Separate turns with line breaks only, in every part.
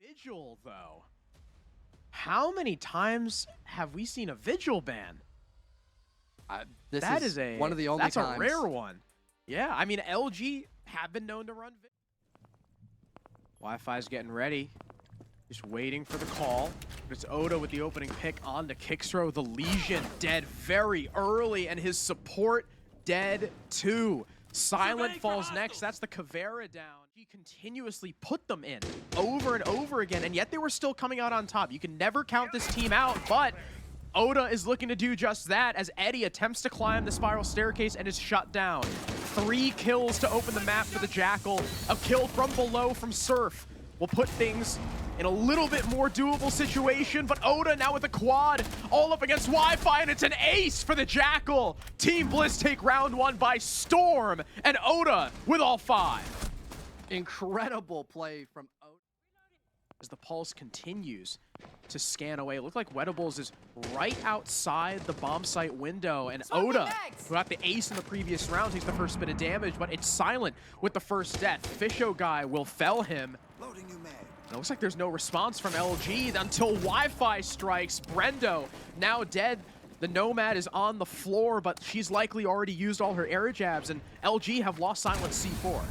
Vigil, though. How many times have we seen a Vigil ban?
That is one of the only
That's
times.
a rare one. Yeah, I mean, LG have been known to run Wi-Fi's getting ready. Just waiting for the call. It's Oda with the opening pick on the Kixro. The Legion dead very early, and his support dead too. Silent falls next. That's the Caveira down. He continuously put them in over and over again, and yet they were still coming out on top. You can never count this team out, but Oda is looking to do just that as Eddie attempts to climb the spiral staircase and is shut down. 3 kills to open the map for the Jackal. A kill from below from Surf will put things in a little bit more doable situation, but Oda now with the quad all up against Wi-Fi, and it's an ace for the Jackal. Team Bliss take round 1 by storm, and Oda with all 5.
Incredible play from Oda.
As the pulse continues to scan away, it looked like Wettables is right outside the bomb site window, and Oda, who got the ace in the previous round, takes the first bit of damage, but it's Silent with the first death. Fisho guy will fell him. It looks like there's no response from LG until Wi-Fi strikes. Brendo now dead. The Nomad is on the floor, but she's likely already used all her air jabs, and LG have lost Silent C4.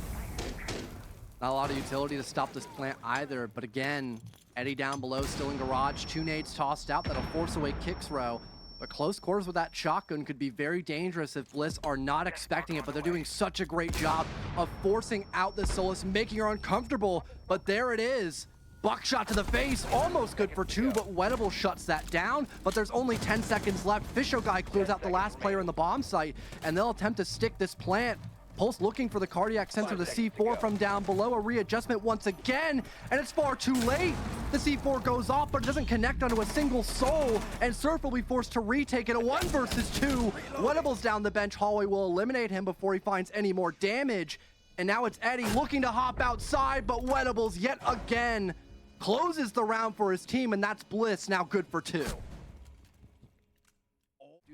Not a lot of utility to stop this plant either, but again, Eddie down below, still in garage. 2 nades tossed out, that'll force away Kixro. But close quarters with that shotgun could be very dangerous if Bliss are not expecting it, but they're doing such a great job of forcing out the Solus, making her uncomfortable. But there it is. Buckshot to the face, almost good for 2, but Wettable shuts that down. But there's only 10 seconds left. Fisho guy clears out the last player in the bomb site, and they'll attempt to stick this plant. Pulse looking for the cardiac sensor, the C4 from down below. A readjustment once again, and it's far too late. The C4 goes off, but it doesn't connect onto a single soul, and Surf will be forced to retake it. A 1 versus 2. Wettables down the bench hallway will eliminate him before he finds any more damage. And now it's Eddie looking to hop outside, but Wettables yet again closes the round for his team, and that's Bliss, now good for 2. Do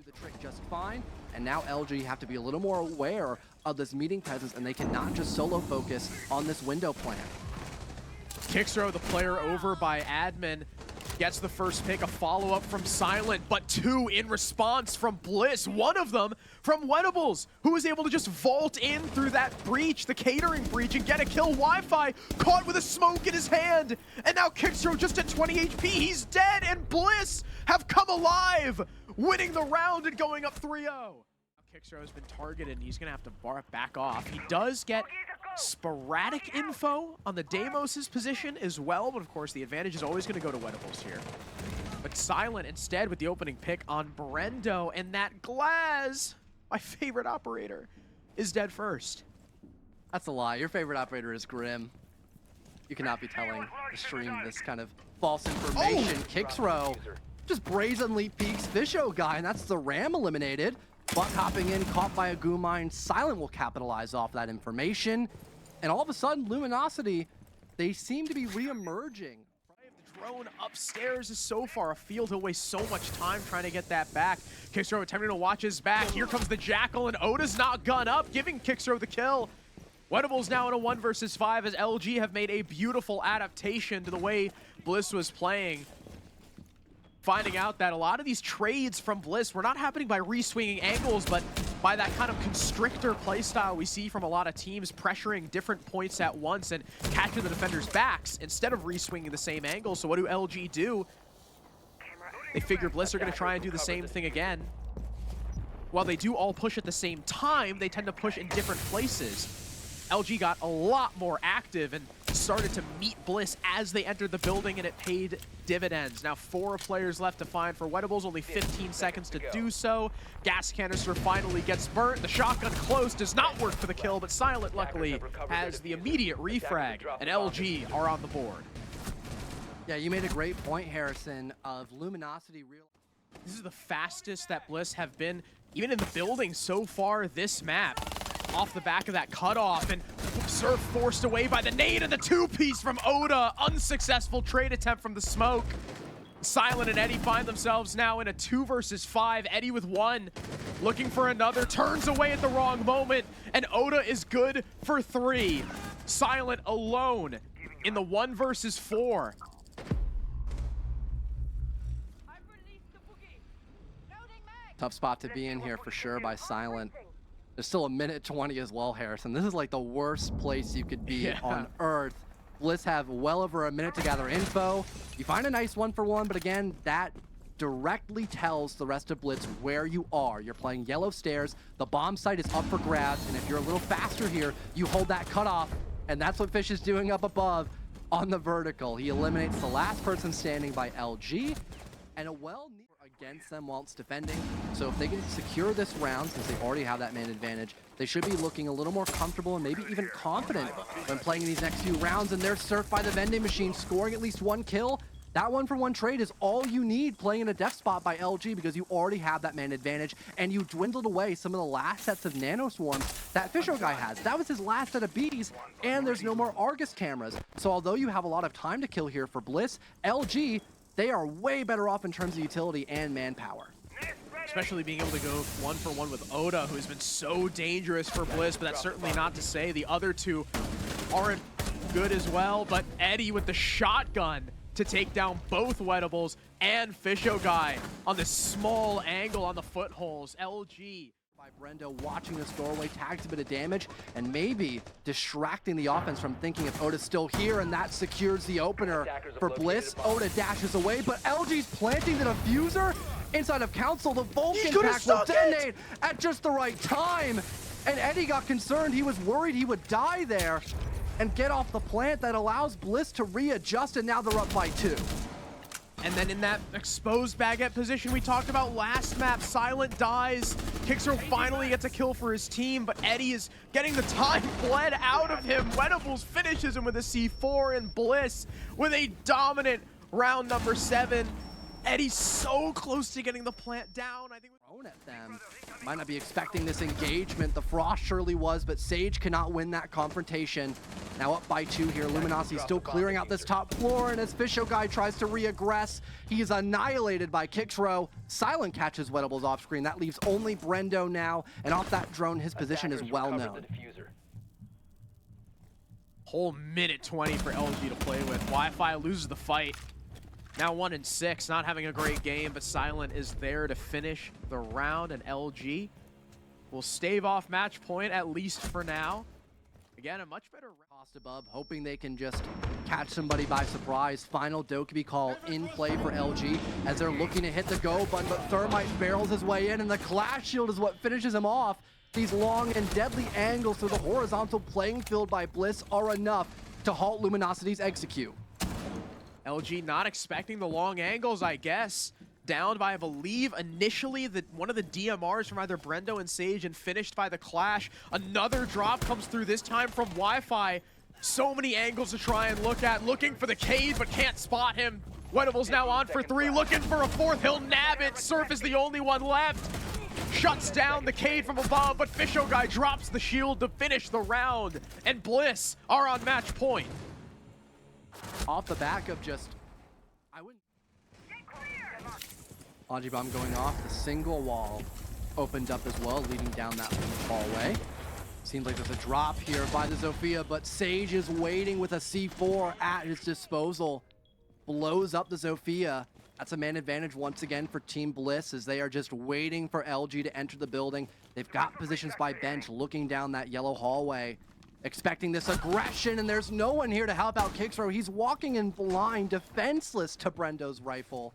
the trick just fine, and now LG have to be a little more aware of this meeting presence, and they cannot just solo focus on this window plant.
Kixro, the player over by admin, gets the first pick, a follow-up from Silent, but 2 in response from Bliss. 1 of them from Wettables, who was able to just vault in through that breach, the catering breach, and get a kill. Wi-Fi caught with a smoke in his hand, and now Kixro just at 20 HP, he's dead, and Bliss have come alive, winning the round and going up 3-0. Kixro has been targeted, and he's going to have to back off. He does get sporadic info on the Deimos' position as well, but of course the advantage is always going to go to Wettables here. But Silent instead with the opening pick on Brendo, and that Glaz, my favorite operator, is dead first.
That's a lie. Your favorite operator is Grim. You cannot be telling the stream this kind of false information. Oh! Kixro just brazenly peeks Fisho guy, and that's the Ram eliminated. Buck hopping in, caught by a goo mine. Silent will capitalize off that information. And all of a sudden, Luminosity, they seem to be re-emerging.
The drone upstairs is so far afield, he'll waste so much time trying to get that back. Kixro attempting to watch his back. Here comes the Jackal, and Oda's not gun up, giving Kixro the kill. Wettables now in a 1 versus 5 as LG have made a beautiful adaptation to the way Bliss was playing. Finding out that a lot of these trades from Bliss were not happening by re-swinging angles, but by that kind of constrictor playstyle we see from a lot of teams, pressuring different points at once and catching the defenders' backs instead of re-swinging the same angle. So what do LG do? They figure Bliss are going to try and do the same thing again. While they do all push at the same time, they tend to push in different places. LG got a lot more active and started to meet Bliss as they entered the building, and it paid dividends. Now 4 players left to find for Wettables, only 15 seconds to do so. Gas canister finally gets burnt. The shotgun close does not work for the kill, but Silent luckily has the immediate refrag, and LG are on the board.
Yeah, you made a great point, Harrison, of Luminosity real.
This is the fastest that Bliss have been, even in the building so far this map. Off the back of that cutoff, and Surf forced away by the nade and the 2-piece from Oda. Unsuccessful trade attempt from the smoke. Silent and Eddie find themselves now in a 2 versus 5. Eddie with 1, looking for another, turns away at the wrong moment, and Oda is good for 3. Silent alone in the 1 versus 4.
Tough spot to be in here for sure by Silent. There's still a minute 20 as well, Harrison. This is like the worst place you could be on Earth. Bliss have well over a minute to gather info. You find a nice 1-for-1, but again, that directly tells the rest of Blitz where you are. You're playing yellow stairs. The bomb site is up for grabs, and if you're a little faster here, you hold that cutoff, and that's what Fish is doing up above on the vertical. He eliminates the last person standing by LG, and a against them while it's defending. So if they can secure this round, since they already have that man advantage, they should be looking a little more comfortable and maybe even confident when playing in these next few rounds. And they're surfed by the vending machine, scoring at least 1 kill. That 1-for-1 trade is all you need playing in a def spot by LG, because you already have that man advantage, and you dwindled away some of the last sets of nano swarms that Fisho guy has. That was his last set of Bs, and there's no more Argus cameras. So although you have a lot of time to kill here for Bliss, LG, they are way better off in terms of utility and manpower.
Especially being able to go 1-for-1 with Oda, who has been so dangerous for Bliss, but that's certainly not to say the other two aren't good as well. But Eddie with the shotgun to take down both Wettables and Fisho guy on this small angle on the footholds. LG by
Brendo watching this doorway, tags a bit of damage, and maybe distracting the offense from thinking if Oda's still here, and that secures the opener for Bliss. Oda dashes away, but LG's planting the diffuser inside of Council. The Vulcan pack will detonate at just the right time, and Eddie got concerned. He was worried he would die there and get off the plant. That allows Bliss to readjust, and now they're up by 2.
And then in that exposed baguette position we talked about last map, Silent dies. Kixro finally gets a kill for his team, but Eddie is getting the time bled out of him. Wettables finishes him with a C4, and Bliss with a dominant round number 7. Eddie's so close to getting the plant down. I think
thrown at them. Might not be expecting this engagement. The Frost surely was, but Sage cannot win that confrontation. Now up by 2 here. Luminosity still clearing out this top floor, and as Fisho guy tries to re-aggress, he is annihilated by Kixro. Silent catches Wettables off screen. That leaves only Brendo now, and off that drone, his position is well known.
Whole minute 20 for LG to play with. Wi-Fi loses the fight. Now 1-6, not having a great game, but Silent is there to finish the round, and LG will stave off match point, at least for now. Again, a much better
cost above, hoping they can just catch somebody by surprise. Final Dokkaebi call in play for LG as they're looking to hit the go button, but Thermite barrels his way in, and the Clash Shield is what finishes him off. These long and deadly angles through the horizontal playing field by Bliss are enough to halt Luminosity's execute.
LG not expecting the long angles, I guess. Downed by, I believe, initially one of the DMRs from either Brendo and Sage, and finished by the Clash. Another drop comes through, this time from Wi-Fi. So many angles to try and look at. Looking for the Cade, but can't spot him. Wettables now on for 3, looking for a 4th. He'll nab it. Surf is the only one left. Shuts down the Cade from above, but Fisho guy drops the shield to finish the round. And Bliss are on match point.
Off the back of just, I wouldn't. Logi bomb going off, the single wall opened up as well, leading down that hallway. Seems like there's a drop here by the Zofia, but Sage is waiting with a C4 at his disposal. Blows up the Zofia. That's a man advantage once again for Team Bliss, as they are just waiting for LG to enter the building. They've got positions by bench, looking down that yellow hallway, expecting this aggression, and there's no one here to help out Kixro. He's walking in blind, defenseless to Brendo's rifle.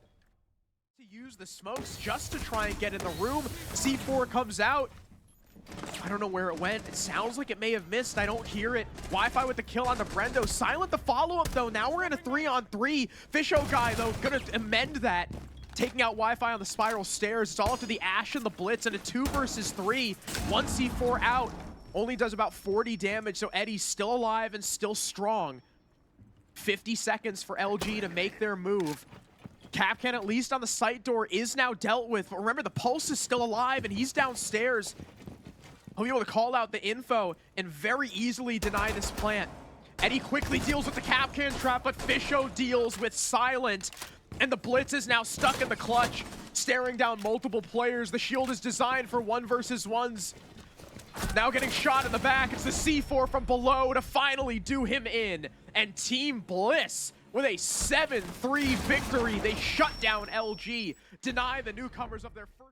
To use the smokes just to try and get in the room. C4 comes out. I don't know where it went. It sounds like it may have missed. I don't hear it. Wi-Fi with the kill on the Brendo. Silent the follow-up, though. Now we're in a 3-on-3. Fisho guy, though, gonna amend that. Taking out Wi-Fi on the spiral stairs. It's all up to the Ash and the Blitz, and a 2 versus 3. 1 C4 out. Only does about 40 damage, so Eddie's still alive and still strong. 50 seconds for LG to make their move. Capcan, at least on the site door, is now dealt with. But remember, the Pulse is still alive, and he's downstairs. He'll be able to call out the info and very easily deny this plant. Eddie quickly deals with the Capcan trap, but Fisho deals with Silent. And the Blitz is now stuck in the clutch, staring down multiple players. The shield is designed for 1 versus 1s. Now getting shot in the back. It's the C4 from below to finally do him in. And Team Bliss with a 7-3 victory. They shut down LG, deny the newcomers of their first.